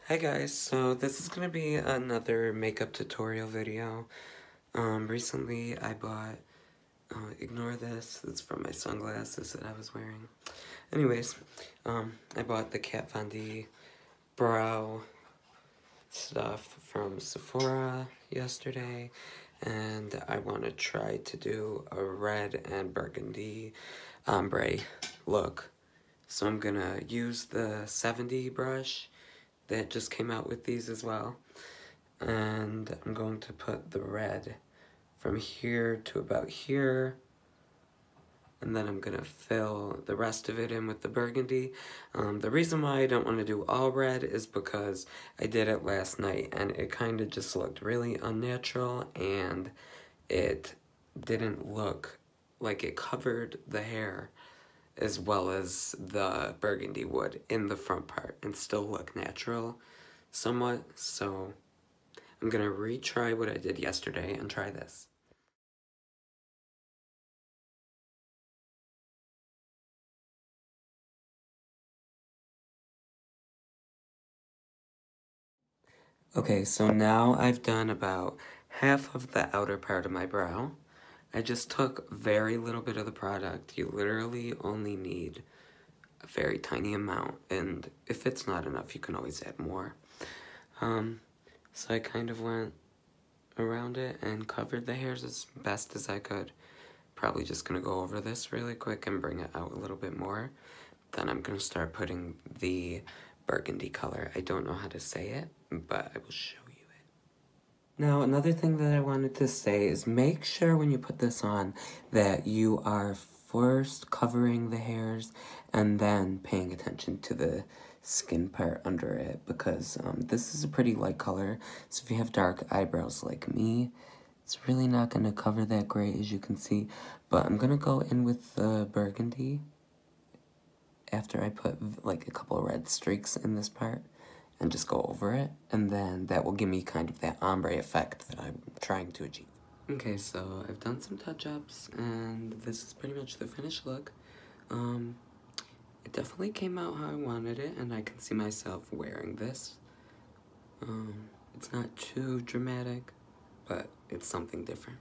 Hi guys, so this is gonna be another makeup tutorial video. Recently I bought, ignore this, it's from my sunglasses that I was wearing. Anyways, I bought the Kat Von D brow stuff from Sephora yesterday, and I want to try to do a red and burgundy ombre look. So I'm gonna use the 70 brush that just came out with these as well. And I'm going to put the red from here to about here. And then I'm gonna fill the rest of it in with the burgundy. The reason why I don't want to do all red is because I did it last night and it kind of just looked really unnatural and it didn't look like it covered the hair as well as the burgundy would in the front part and still look natural somewhat. So I'm gonna retry what I did yesterday and try this. Okay, so now I've done about half of the outer part of my brow. I just took very little bit of the product. You literally only need a very tiny amount, and if it's not enough, you can always add more. So I kind of went around it and covered the hairs as best as I could. Probably just gonna go over this really quick and bring it out a little bit more. Then I'm gonna start putting the burgundy color. I don't know how to say it, but I will show you it. Now, another thing that I wanted to say is make sure when you put this on that you are first covering the hairs and then paying attention to the skin part under it, because this is a pretty light color, so if you have dark eyebrows like me, it's really not going to cover that great, as you can see. But I'm going to go in with the burgundy after I put like a couple of red streaks in this part and just go over it, and then that will give me kind of that ombre effect that I'm trying to achieve. Okay, so I've done some touch-ups and this is pretty much the finished look. It definitely came out how I wanted it, and I can see myself wearing this. It's not too dramatic, but it's something different.